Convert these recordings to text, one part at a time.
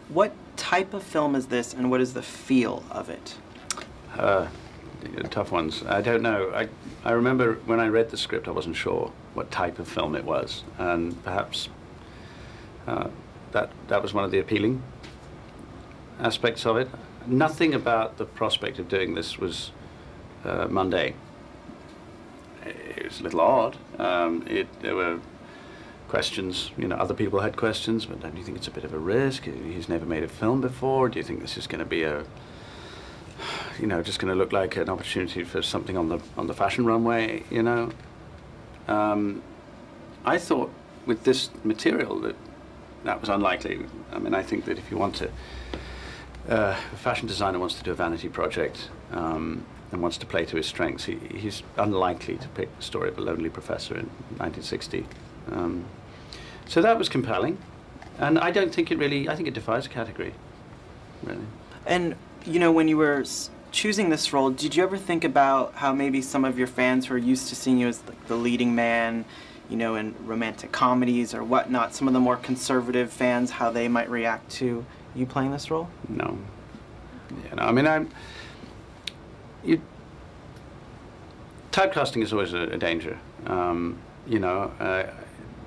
What type of film is this, and what is the feel of it? Tough ones. I don't know. I remember when I read the script, I wasn't sure what type of film it was, and perhaps that was one of the appealing aspects of it. Nothing about the prospect of doing this was mundane. It was a little odd. There were questions, other people had questions, but don't you think it's a bit of a risk? He's never made a film before. Do you think this is going to be just going to look like an opportunity for something on the fashion runway, I thought with this material that was unlikely. I mean, I think that if you want to, a fashion designer wants to do a vanity project and wants to play to his strengths, he's unlikely to pick the story of a lonely professor in 1960. So that was compelling, and I don't think I think it defies a category, really. And, when you were choosing this role, did you ever think about how maybe some of your fans who are used to seeing you as like the leading man, in romantic comedies or whatnot, some of the more conservative fans, how they might react to you playing this role? No. I mean, typecasting is always a danger.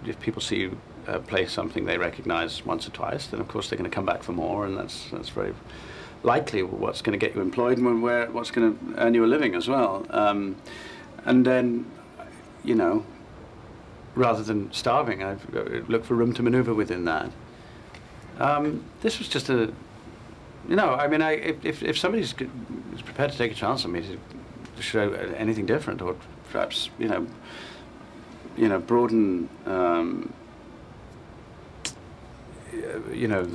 If people see you play something they recognize once or twice, then of course they're going to come back for more, and that's very likely what's going to get you employed and what's going to earn you a living as well. And then, rather than starving, I've looked for room to maneuver within that. This was just I mean, if somebody's prepared to take a chance on me to show anything different, or perhaps, broaden,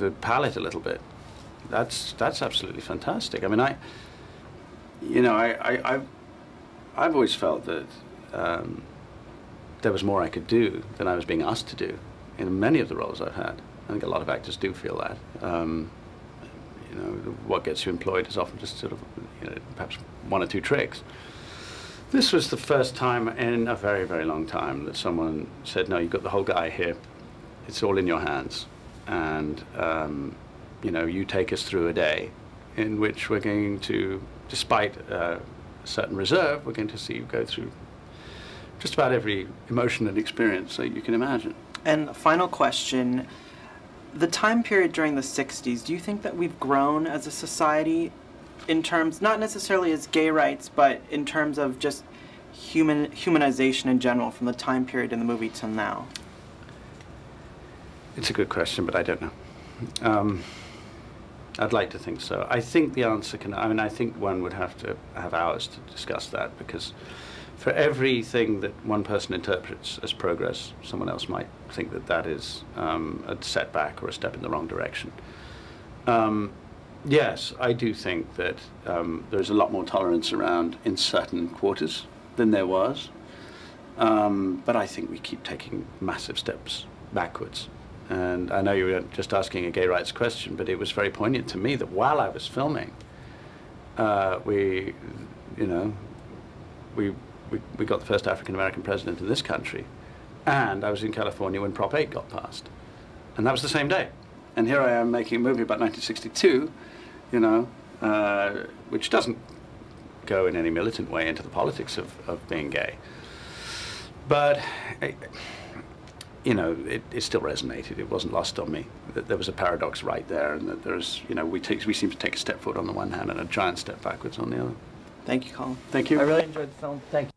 the palette a little bit, that's absolutely fantastic. I mean, I've always felt that there was more I could do than I was being asked to do in many of the roles I've had. I think a lot of actors do feel that. What gets you employed is often just sort of, perhaps one or two tricks. This was the first time in a very, very long time that someone said, no, you've got the whole guy here. It's all in your hands. And, you take us through a day in which we're going to, despite a certain reserve, we're going to see you go through just about every emotion and experience that you can imagine. And final question, the time period during the 60s, do you think that we've grown as a society in terms, not necessarily as gay rights, but in terms of just humanization in general from the time period in the movie till now? It's a good question, but I don't know. I'd like to think so. I think the answer I think one would have to have hours to discuss that, because for everything that one person interprets as progress, someone else might think that is a setback or a step in the wrong direction. Yes, I do think that there's a lot more tolerance around in certain quarters than there was, but I think we keep taking massive steps backwards. And I know you were just asking a gay rights question, but it was very poignant to me that while I was filming, we got the first African-American president in this country, and I was in California when Prop 8 got passed. And that was the same day. And here I am making a movie about 1962, which doesn't go in any militant way into the politics of being gay. But, it still resonated. It wasn't lost on me that there was a paradox right there, and that there's, we seem to take a step forward on the one hand and a giant step backwards on the other. Thank you, Colin. Thank you. I really enjoyed the film. Thank you.